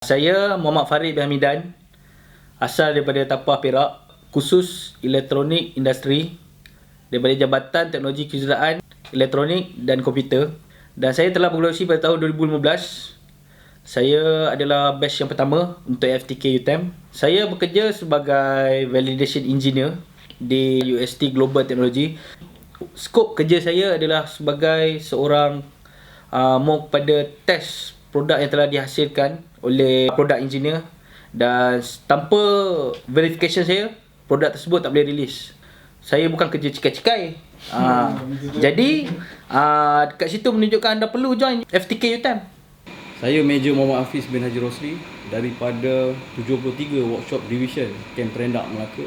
Saya Muhammad Farid bin Hamidan, asal daripada Tapah Perak, khusus Elektronik Industri daripada Jabatan Teknologi Kejuruteraan Elektronik dan Komputer, dan saya telah bergenerasi pada tahun 2015. Saya adalah batch yang pertama untuk FTK UTM. Saya bekerja sebagai Validation Engineer di UST Global Technology. Skop kerja saya adalah sebagai seorang more kepada test produk yang telah dihasilkan oleh product engineer, dan tanpa verification saya, produk tersebut tak boleh release. Saya bukan kerja cikai-cikai. Jadi dekat situ menunjukkan anda perlu join FTK UTM. Saya Major Muhammad Hafiz bin Haji Rosli daripada 73 Workshop Division Kem Perendak, Melaka.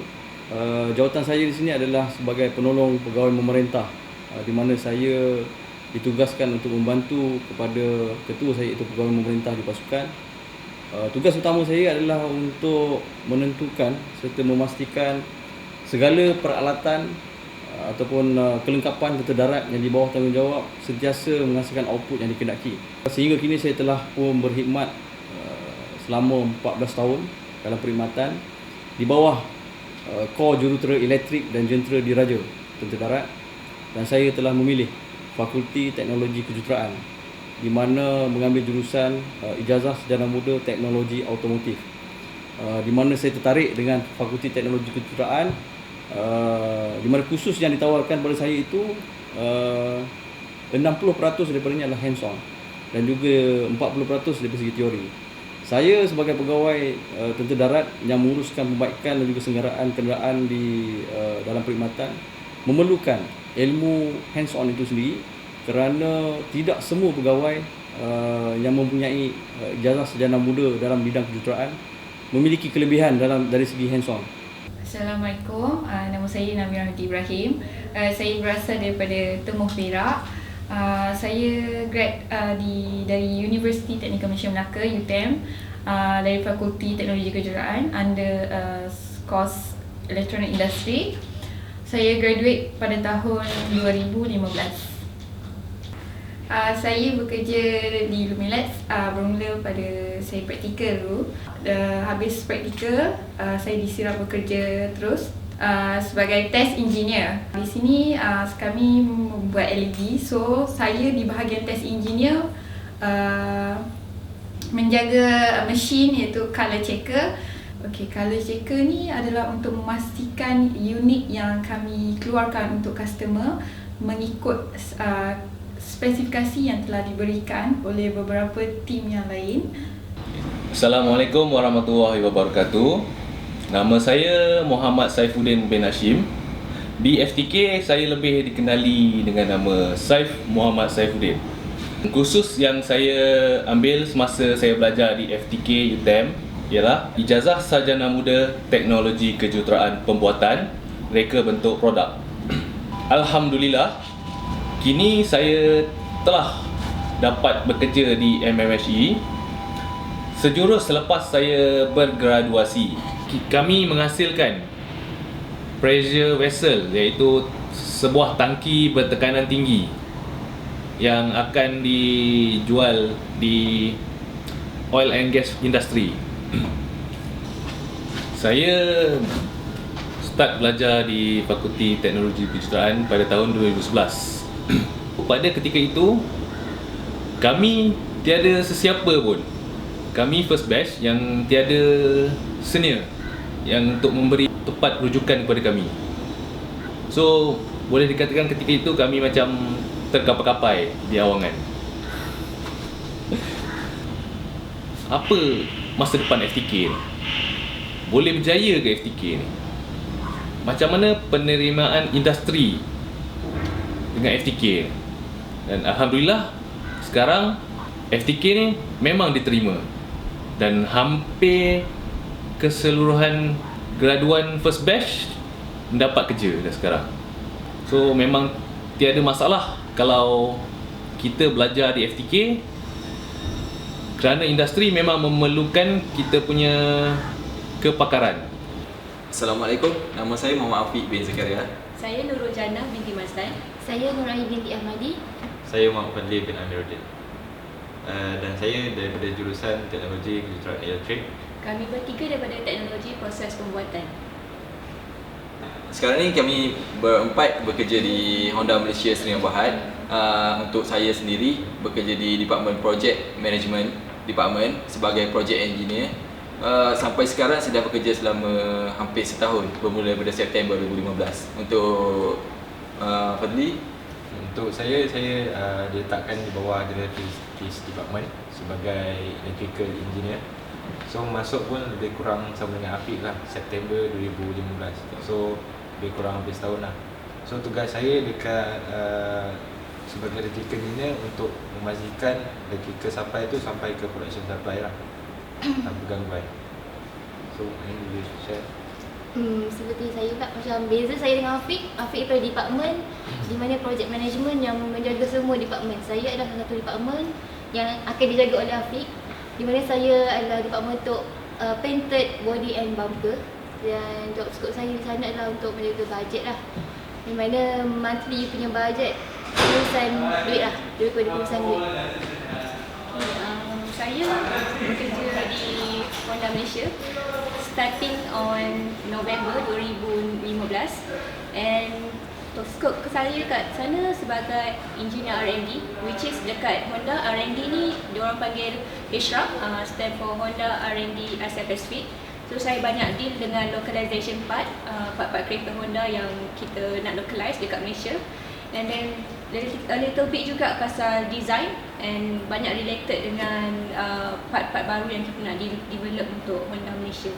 Jawatan saya di sini adalah sebagai penolong pegawai pemerintah, di mana saya ditugaskan untuk membantu kepada ketua saya, iaitu pegawai pemerintah di pasukan. Tugas utama saya adalah untuk menentukan serta memastikan segala peralatan ataupun kelengkapan tentera darat yang di bawah tanggungjawab sentiasa menghasilkan output yang dikehendaki. Sehingga kini saya telah pun berkhidmat selama 14 tahun dalam perkhidmatan di bawah Kor Jurutera Elektrik dan Jentera Diraja Tentera Darat, dan saya telah memilih Fakulti Teknologi Kejuruteraan di mana mengambil jurusan Ijazah Sarjana Muda Teknologi Automotif, di mana saya tertarik dengan Fakulti Teknologi Kejuruteraan, di mana khusus yang ditawarkan pada saya itu 60% daripadanya adalah hands on dan juga 40% dari segi teori. Saya sebagai pegawai tentera darat yang menguruskan pembaikan dan juga senggaraan kenderaan di dalam perkhidmatan memerlukan ilmu hands on itu sendiri, kerana tidak semua pegawai yang mempunyai ijazah sarjana muda dalam bidang kejuruteraan memiliki kelebihan dari segi hands on. Assalamualaikum, nama saya Namira Hati Ibrahim. Saya berasal daripada Temuh Perak. Saya grad dari Universiti Teknikal Malaysia Melaka UTM, dari Fakulti Teknologi Kejuruteraan under course Electronic Industry. Saya graduate pada tahun 2015. Saya bekerja di Lumilac, bermula pada saya praktikal dulu. Habis praktikal, saya disirap bekerja terus sebagai test engineer. Di sini kami membuat LED, so saya di bahagian test engineer menjaga mesin iaitu color checker. Okey, color checker ni adalah untuk memastikan unit yang kami keluarkan untuk customer mengikut spesifikasi yang telah diberikan oleh beberapa tim yang lain. Assalamualaikum warahmatullahi wabarakatuh. Nama saya Muhammad Saifuddin bin Hashim. Di FTK saya lebih dikenali dengan nama Saif Muhammad Saifuddin. Kursus yang saya ambil semasa saya belajar di FTK UTM ialah Ijazah Sarjana Muda Teknologi Kejuruteraan Pembuatan Reka Bentuk Produk. Alhamdulillah, kini saya telah dapat bekerja di MMHE sejurus selepas saya bergraduasi. Kami menghasilkan pressure vessel, iaitu sebuah tangki bertekanan tinggi yang akan dijual di oil and gas industry. Saya start belajar di Fakulti Teknologi Kejuruteraan pada tahun 2011. Pada ketika itu, kami tiada sesiapa pun. Kami first batch yang tiada senior yang untuk memberi tepat rujukan kepada kami. So, boleh dikatakan ketika itu kami macam terkapai-kapai di awangan. Apa masa depan FTK ni? Boleh berjaya ke FTK ni? Macam mana penerimaan industri dengan FTK? Dan Alhamdulillah, sekarang FTK ni memang diterima, dan hampir keseluruhan graduan first batch mendapat kerja dah sekarang. So memang tiada masalah kalau kita belajar di FTK, kerana industri memang memerlukan kita punya kepakaran. Assalamualaikum, nama saya Muhammad Afiq bin Zakaria. Saya Nurul Jannah binti Mazlan. Saya Nur Aini binti Ahmadi. Saya Muhammad Fadli bin Amiruddin. dan saya daripada jurusan Teknologi Kejuruteraan Elektrik. Kami bertiga daripada Teknologi Proses Pembuatan. Sekarang ni kami berempat bekerja di Honda Malaysia Serina Berhad. Untuk saya sendiri bekerja di Department Project Management Department sebagai Project Engineer. Sampai sekarang saya dah bekerja selama hampir setahun, bermula daripada September 2015. Untuk Fadli? Untuk saya diletakkan di bawah Derivatives Department sebagai Electrical Engineer. So masuk pun lebih kurang sama dengan Afiq lah, September 2015. So lebih kurang hampir setahun lah. So tugas saya dekat sebagai electrical engineer untuk memastikan electrical supply tu sampai ke production supply lah tanpa gangguan. So ini boleh share. Seperti saya pula, macam beza saya dengan Afiq daripada department di mana project management yang menjaga semua department. Saya adalah satu department yang akan dijaga oleh Afiq, di mana saya adalah department untuk painted body and bumper, dan job scope saya di sana adalah untuk menjaga bajet lah, di mana monthly punya bajet urusan duit lah, lebih kepada urusan duit. Saya bekerja di Honda Malaysia starting on November 2015, and scope saya kat sana sebagai engineer R&D, which is dekat Honda R&D ni diorang panggil HRAP, stand for Honda R&D Asia Pacific. So saya banyak deal dengan localization part-part kereta Honda yang kita nak localize dekat Malaysia, and then a little bit juga pasal design and banyak related dengan part-part baru yang kita nak develop untuk Honda Malaysia.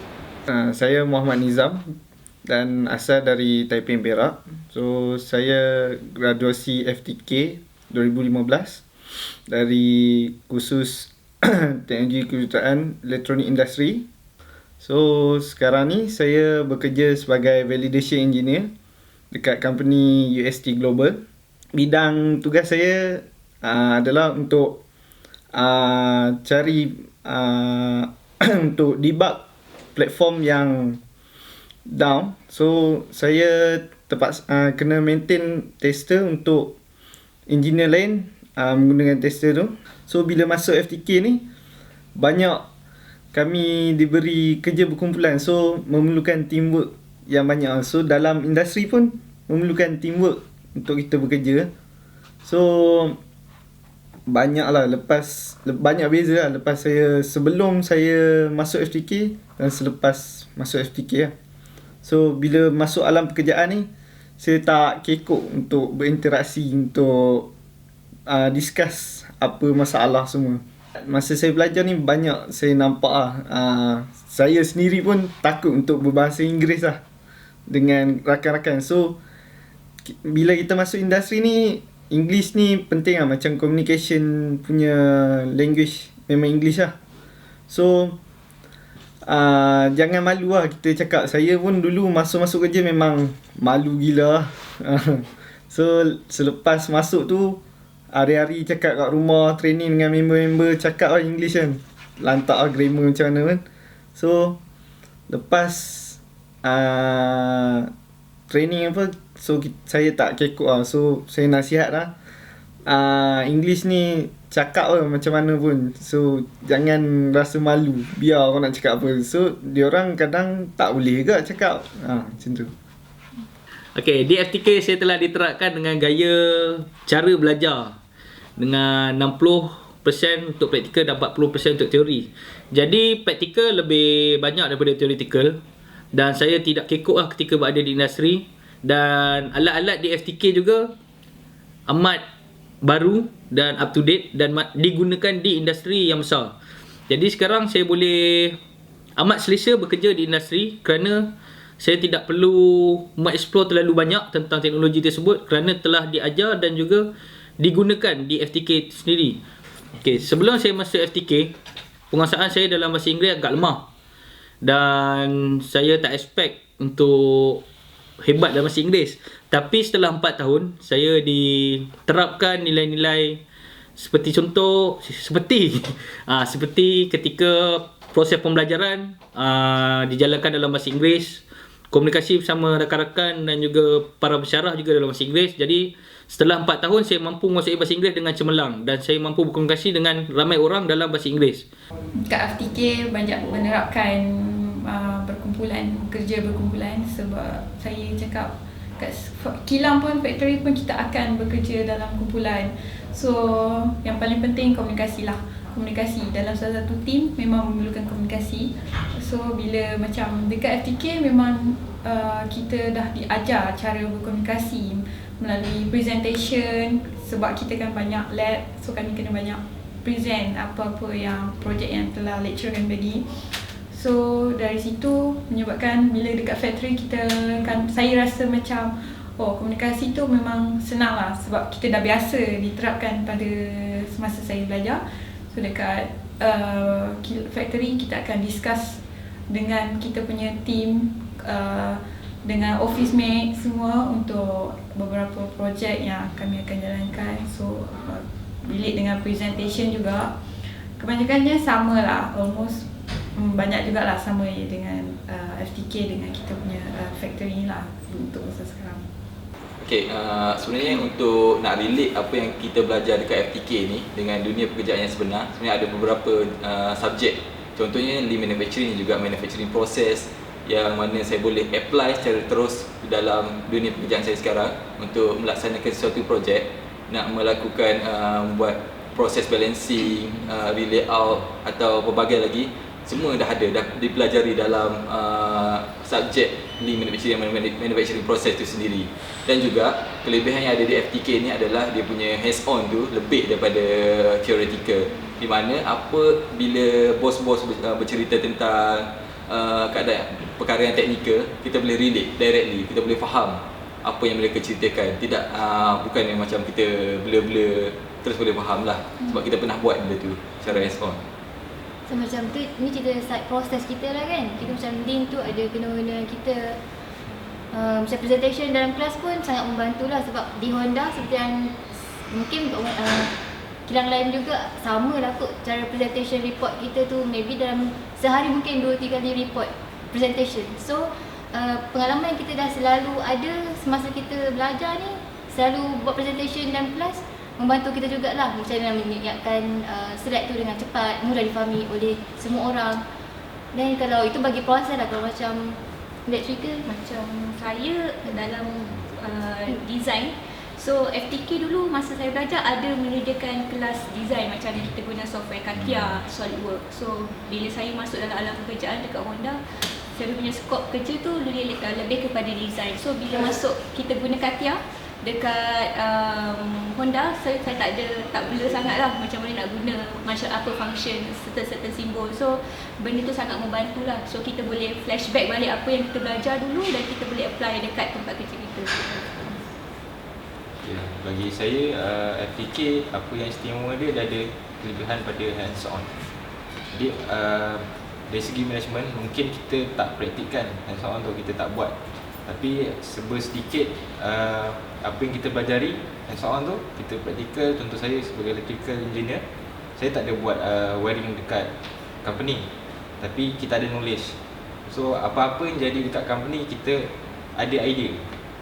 Saya Muhammad Nizam dan asal dari Taipei, Perak. So saya graduasi FTK 2015 dari kursus Teknologi Kejuruteraan Elektronik Industri. So sekarang ni saya bekerja sebagai Validation Engineer dekat company UST Global. Bidang tugas saya adalah untuk cari untuk debug platform yang down. So saya kena maintain tester untuk engineer lain menggunakan tester tu. So bila masuk FTK ni, banyak kami diberi kerja berkumpulan, so memerlukan teamwork yang banyak. So dalam industri pun memerlukan teamwork untuk kita bekerja. So banyak beza lah lepas sebelum saya masuk FTK dan selepas masuk FTK lah. So bila masuk alam pekerjaan ni, saya tak kekok untuk berinteraksi, untuk discuss apa masalah semua. Masa saya belajar ni banyak saya nampak saya sendiri pun takut untuk berbahasa Inggeris lah dengan rakan-rakan. So bila kita masuk industri ni, English ni penting lah, macam communication punya language memang English lah. So jangan malu lah kita cakap. Saya pun dulu masuk kerja memang malu gila lah. So selepas masuk tu, hari-hari cakap kat rumah, training dengan member-member, cakap lah English kan, lantak lah grammar macam mana kan. So lepas training apa, so saya tak kekok lah. So saya nasihat lah, English ni cakap lah macam mana pun. So jangan rasa malu, biar orang nak cakap apa. So diorang kadang tak boleh juga cakap macam tu. Okay, di FTK saya telah diterapkan dengan gaya cara belajar dengan 60% untuk praktikal dan 40% untuk teori. Jadi praktikal lebih banyak daripada teoretikal, dan saya tidak kekok lah ketika berada di industri. Dan alat-alat di FTK juga amat baru dan up to date dan digunakan di industri yang besar. Jadi sekarang saya boleh amat selesa bekerja di industri kerana saya tidak perlu mengeksplor terlalu banyak tentang teknologi tersebut kerana telah diajar dan juga digunakan di FTK sendiri. Okay, sebelum saya masuk FTK, penguasaan saya dalam bahasa Inggeris agak lemah. Dan saya tak expect untuk hebat dalam bahasa Inggeris. Tapi setelah 4 tahun, saya diterapkan nilai-nilai seperti seperti ketika proses pembelajaran dijalankan dalam bahasa Inggeris, komunikasi bersama rakan-rakan dan juga para pensyarah juga dalam bahasa Inggeris. Jadi setelah 4 tahun saya mampu menguasai bahasa Inggeris dengan cemerlang dan saya mampu berkomunikasi dengan ramai orang dalam bahasa Inggeris. Kat FTK banyak menerapkan berkumpulan sebab saya cakap kat kilang pun, factory pun kita akan bekerja dalam kumpulan. So yang paling penting komunikasi lah. Komunikasi dalam salah satu team memang memerlukan komunikasi. So bila macam dekat FTK memang kita dah diajar cara berkomunikasi melalui presentation sebab kita kan banyak lab, so kami kena banyak present apa-apa yang projek yang telah lecturer kami bagi. So dari situ menyebabkan bila dekat factory kita kan, saya rasa macam komunikasi tu memang senang lah sebab kita dah biasa diterapkan pada semasa saya belajar. So dekat factory kita akan discuss dengan kita punya team, dengan office mate semua untuk beberapa projek yang kami akan jalankan. So bilik dengan presentation juga kebanyakannya sama lah, almost banyak jugalah sama dengan FTK dengan kita punya factory ni lah untuk masa sekarang. Okay, sebenarnya untuk nak relate apa yang kita belajar dekat FTK ni dengan dunia pekerjaan yang sebenar, sebenarnya ada beberapa subjek. Contohnya lean manufacturing, juga manufacturing process yang mana saya boleh apply secara terus dalam dunia pekerjaan saya sekarang untuk melaksanakan sesuatu projek, nak melakukan buat proses balancing, re-layout atau pelbagai lagi. Semua dah ada, dah dipelajari dalam subjek lean manufacturing process tu sendiri. Dan juga kelebihan yang ada di FTK ni adalah dia punya hands on tu lebih daripada theoretical, di mana bila bos-bos bercerita tentang keadaan perkara yang teknikal, kita boleh relate directly, kita boleh faham apa yang mereka ceritakan. Tidak bukan yang macam kita blur-blur terus boleh faham lah, sebab kita pernah buat benda tu secara hands on. So macam tu, ni cerita side proses kita lah kan. Kita macam lean tu ada kena-kena kita macam presentation dalam kelas pun sangat membantu lah. Sebab di Honda seperti yang mungkin kilang lain juga sama lah kot cara presentation report kita tu. Maybe dalam sehari mungkin 2-3 kali report presentation. So pengalaman yang kita dah selalu ada semasa kita belajar ni, selalu buat presentation dalam kelas, membantu kita jugalah macam mana menyiapkan slide tu dengan cepat, mudah difahami oleh semua orang. Dan kalau itu bagi proses lah, kalau macam electrical, macam saya dalam design. So FTK dulu masa saya belajar ada menyediakan kelas design macam kita guna software CATIA, SolidWorks. So bila saya masuk dalam alam pekerjaan dekat Honda, saya punya skop kerja tu lebih kepada design. So bila masuk kita guna CATIA dekat Honda, saya tak bela sangat lah macam mana nak guna macam apa function certain simbol. So benda tu sangat membantu lah. So kita boleh flashback balik apa yang kita belajar dulu dan kita boleh apply dekat tempat kerja kita. Ya, bagi saya FTK apa yang istimewa dia ada kelebihan pada hands on. Jadi dari segi management mungkin kita tak praktikkan hands on tu, kita tak buat. Tapi sedikit apa yang kita pelajari hands on tu kita praktikal. Contoh saya sebagai electrical engineer, saya tak ada buat wiring dekat company, tapi kita ada knowledge. So apa-apa yang jadi dekat company kita ada idea,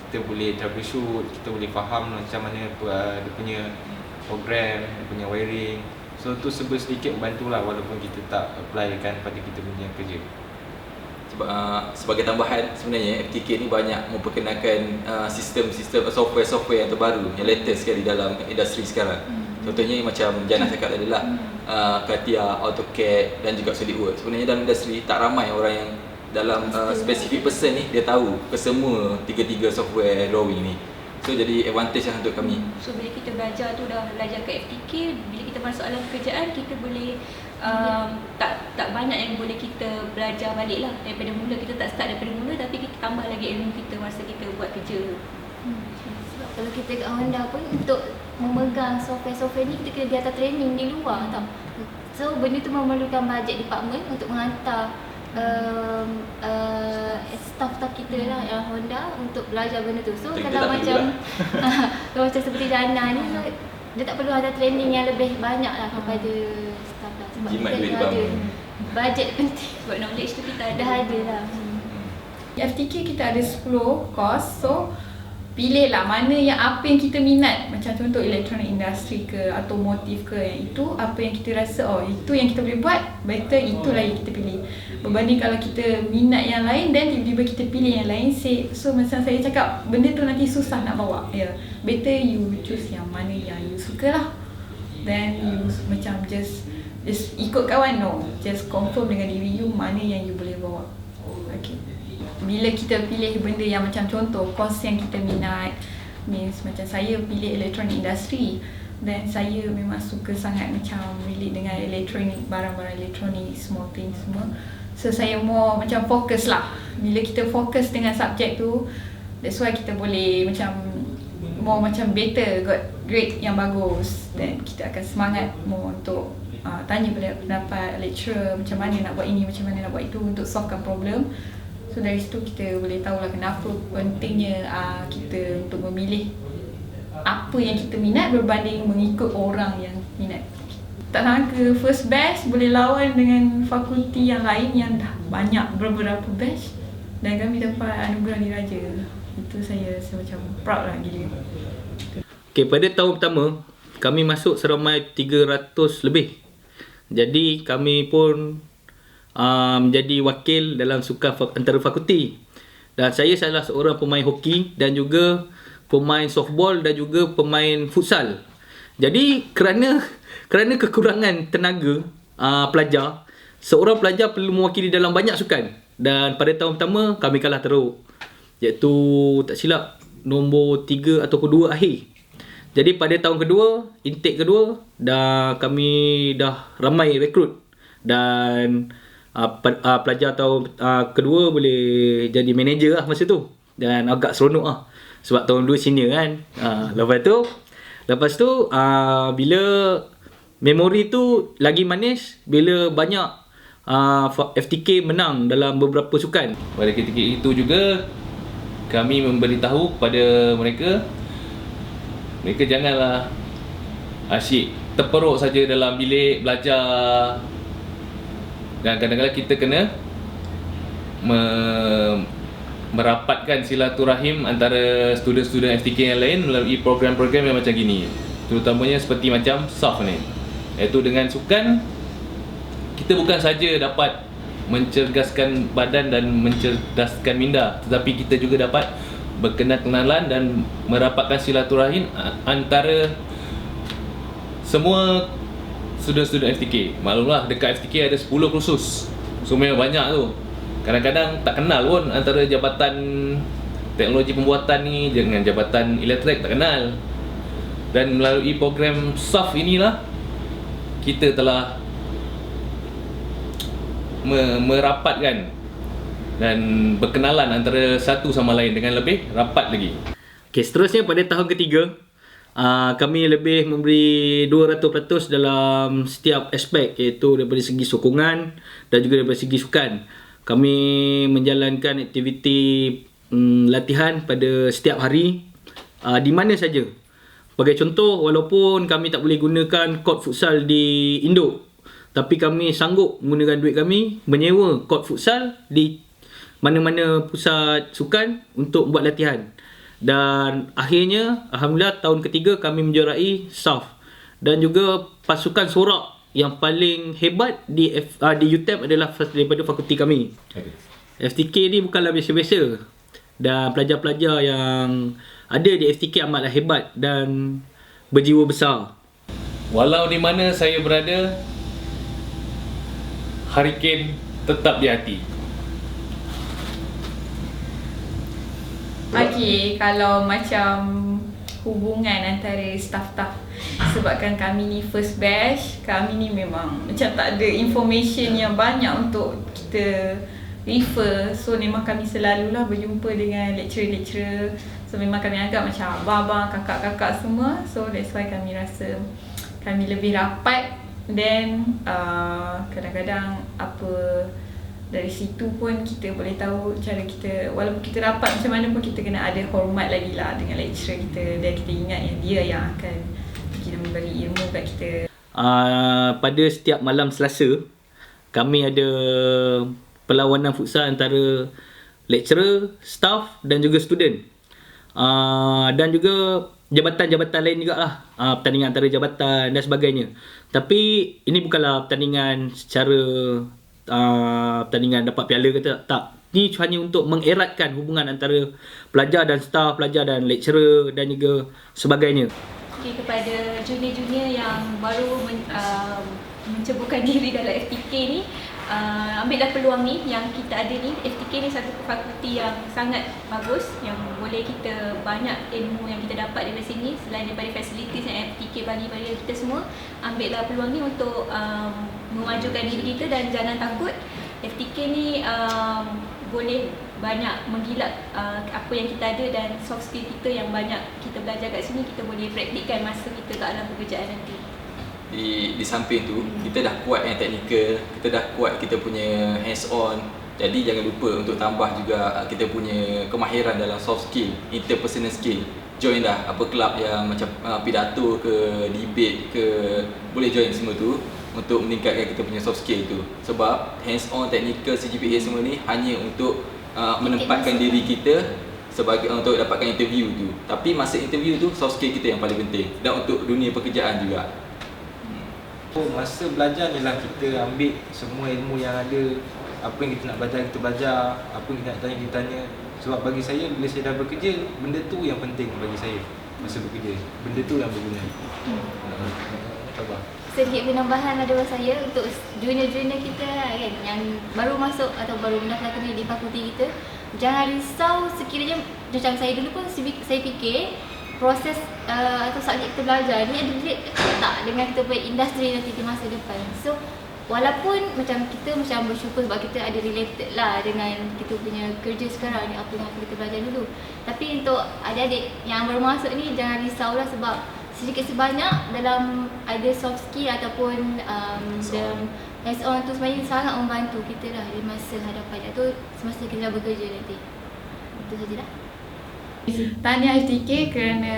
kita boleh troubleshoot, kita boleh faham macam mana dia punya program, dia punya wiring. So tu sedikit membantulah walaupun kita tak apply kan pada kita punya kerja. Sebagai tambahan, sebenarnya FTK ni banyak memperkenalkan sistem-sistem software yang terbaru, yang latest sekali dalam industri sekarang. Contohnya macam Jannah cakap tadi lah, CATIA, AutoCAD dan juga SolidWorks. Sebenarnya dalam industri tak ramai orang yang dalam specific person ni dia tahu kesemua tiga-tiga software drawing ni. So jadi advantage lah untuk kami. So bila kita belajar tu dah belajar kat FTK, bila kita masuk alam pekerjaan kita boleh tak banyak yang boleh kita belajar balik lah daripada mula. Kita tak start daripada mula, tapi kita tambah lagi ilmu kita masa kita buat kerja. Sebab kalau kita kat Honda pun untuk memegang software ni kita kena pergi atas training di luar tau. So benda tu memerlukan bajet department untuk menghantar staff-staff kita lah Honda untuk belajar benda tu. So kalau macam kalau macam seperti Dana ni, dia tak perlu ada training yang lebih banyak lah kepada staff lah. Sebab Jimat kita duit ada bangun. bajet penting. Sebab knowledge tu kita Dah ada lah. FTK kita ada 10 course, so pilihlah mana yang apa yang kita minat. Macam contoh elektronik industri ke, automotif ke, yang itu apa yang kita rasa itu yang kita boleh buat, better itulah yang kita pilih. Berbanding kalau kita minat yang lain dan tiba-tiba kita pilih yang lain, so macam saya cakap, benda tu nanti susah nak bawa. Better you choose yang mana yang you suka lah. Then you macam just ikut kawan, just confirm dengan diri you mana yang you boleh bawa. Okay. Bila kita pilih benda yang macam contoh course yang kita minat, means macam saya pilih elektronik industri, dan saya memang suka sangat macam relate dengan elektronik, barang-barang elektronik, small things semua. So saya more macam fokus lah. Bila kita fokus dengan subjek tu, that's why kita boleh macam more macam better, got grade yang bagus, dan kita akan semangat more untuk tanya pendapat lecturer macam mana nak buat ini, macam mana nak buat itu untuk solvekan problem. So dari situ kita boleh tahulah kenapa pentingnya kita untuk memilih apa yang kita minat berbanding mengikut orang yang minat. Tak sangka first batch boleh lawan dengan fakulti yang lain yang dah banyak beberapa batch, dan kami dapat anugerah diraja. Itu saya rasa macam proud lah gila. Okay, pada tahun pertama kami masuk seramai 300 lebih. Jadi kami pun menjadi wakil dalam sukan antara fakulti, dan saya salah seorang pemain hoki dan juga pemain softball dan juga pemain futsal. Jadi kerana kekurangan tenaga pelajar, seorang pelajar perlu mewakili dalam banyak sukan, dan pada tahun pertama kami kalah teruk, iaitu tak silap nombor 3 atau 2 akhir. Jadi pada tahun kedua, intake kedua, kami dah ramai rekrut, dan pelajar tahun kedua boleh jadi manager lah masa tu, dan agak seronok lah sebab tahun 2 senior kan. Lepas tu bila memori tu lagi manis bila banyak FTK menang dalam beberapa sukan. Pada ketika itu juga kami memberitahu kepada mereka janganlah asyik terperuk saja dalam bilik belajar, dan kadang-kadang kita kena merapatkan silaturahim antara student-student FTK yang lain melalui program-program yang macam gini, terutamanya seperti macam SAF ni, iaitu dengan sukan kita bukan saja dapat mencerdaskan badan dan mencerdaskan minda, tetapi kita juga dapat berkenalan dan merapatkan silaturahim antara semua student-student FTK. Maklumlah dekat FTK ada 10 kursus, so memang banyak tu. Kadang-kadang tak kenal pun antara jabatan teknologi pembuatan ni dengan jabatan elektrik, tak kenal. Dan melalui program SAF inilah kita telah merapatkan dan berkenalan antara satu sama lain dengan lebih rapat lagi. Okay, seterusnya pada tahun ketiga, kami lebih memberi 200% dalam setiap aspek, iaitu daripada segi sokongan dan juga daripada segi sukan. Kami menjalankan aktiviti latihan pada setiap hari di mana saja. Sebagai contoh, walaupun kami tak boleh gunakan court futsal di Indo, tapi kami sanggup menggunakan duit kami menyewa court futsal di mana-mana pusat sukan untuk buat latihan. Dan akhirnya, alhamdulillah tahun ketiga kami menjuarai SAF, dan juga pasukan sorak yang paling hebat di UTM adalah daripada fakulti kami. FTK ni bukanlah biasa-biasa, dan pelajar-pelajar yang ada di FTK amatlah hebat dan berjiwa besar. Walau di mana saya berada, Hurricane tetap di hati. Okay, kalau macam hubungan antara staff-staff, sebabkan kami ni first batch, kami ni memang macam tak ada information yang banyak untuk kita refer. So memang kami selalulah berjumpa dengan lecturer-lecturer. So memang kami anggap macam abang-abang, kakak-kakak semua. So that's why kami rasa kami lebih rapat. Then kadang-kadang dari situ pun kita boleh tahu cara kita, walaupun kita rapat macam mana pun kita kena ada hormat lagi lah dengan lecturer kita, dan kita ingat yang dia yang akan kita memberi ilmu kat kita. Pada setiap malam Selasa kami ada perlawanan futsal antara lecturer, staff dan juga student. Dan juga jabatan-jabatan lain juga lah, pertandingan antara jabatan dan sebagainya. Tapi ini bukanlah pertandingan secara pertandingan dapat piala ke tak. Ni hanya untuk mengeratkan hubungan antara pelajar dan staff, pelajar dan lecturer dan juga sebagainya. Okay, kepada junior-junior yang baru menceburkan diri dalam FTK ni, ambillah peluang ni yang kita ada ni. FTK ni satu fakulti yang sangat bagus, yang boleh kita banyak ilmu yang kita dapat dari sini. Selain daripada facilities yang FTK bagi pada kita semua, ambillah peluang ni untuk memajukan diri kita dan jangan takut. FTK ni boleh banyak menggilap apa yang kita ada dan soft skill kita yang banyak kita belajar kat sini, kita boleh praktikkan masa kita kat alam pekerjaan nanti. Di samping tu, kita dah kuat yang teknikal, kita dah kuat kita punya hands on. Jadi jangan lupa untuk tambah juga kita punya kemahiran dalam soft skill, interpersonal skill. Join lah apa kelab yang macam pidato ke, debate ke, boleh join semua tu untuk meningkatkan kita punya soft skill tu. Sebab hands on, technical, CGPA semua ni hanya untuk menempatkan diri kita sebagai untuk dapatkan interview tu. Tapi masa interview tu soft skill kita yang paling penting, dan untuk dunia pekerjaan juga. Masa belajar ni lah kita ambil semua ilmu yang ada. Apa yang kita nak belajar, kita belajar. Apa yang kita nak tanya, kita tanya. Sebab bagi saya, bila saya dah bekerja, benda tu yang penting bagi saya masa bekerja. Benda tu yang berguna. Sedikit penambahan ada buat saya untuk junior-junior kita kan, yang baru masuk atau baru mendaftar di fakulti kita. Jangan risau sekiranya macam saya dulu pun saya fikir proses atau subjek kita belajar ni ada relate tak dengan kita punya industri nanti di masa depan. So walaupun macam kita macam bersyukur sebab kita ada related lah dengan kita punya kerja sekarang ni, apa yang kita belajar dulu. Tapi untuk adik-adik yang baru masuk ni, jangan risaulah sebab sedikit sebanyak dalam ada soft skill ataupun dalam hands on tu sebenarnya sangat membantu kita lah di masa hadapan, iaitu semasa kita dah bekerja nanti. Itu sajalah. Tahniah FTK kerana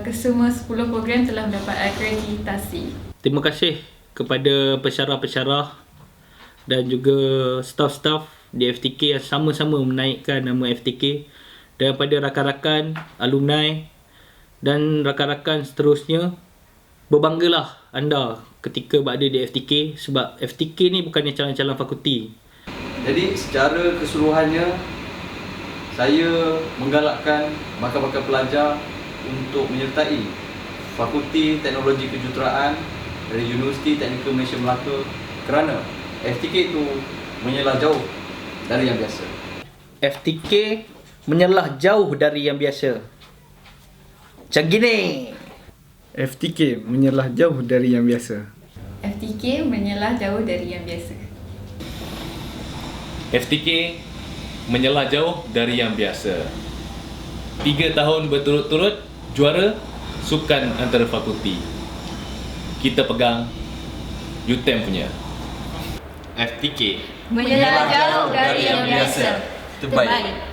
kesemua 10 program telah mendapat akreditasi. Terima kasih kepada pensyarah-pensyarah dan juga staff-staff di FTK yang sama-sama menaikkan nama FTK, dan pada rakan-rakan, alumni dan rakan-rakan seterusnya, berbanggalah anda ketika berada di FTK, sebab FTK ni bukannya calon-calon fakulti. Jadi secara keseluruhannya, saya menggalakkan bakal-bakal pelajar untuk menyertai Fakulti Teknologi Kejuruteraan dari Universiti Teknikal Malaysia Melaka, kerana FTK itu menyelah jauh dari yang biasa. FTK menyelah jauh dari yang biasa. Macam gini. FTK menyelah jauh dari yang biasa. FTK menyelah jauh dari yang biasa. FTK menyelah jauh dari yang biasa. 3 tahun berturut-turut juara sukan antara fakulti. Kita pegang UTM punya. FTK Menyelah jauh dari yang biasa. Terbaik.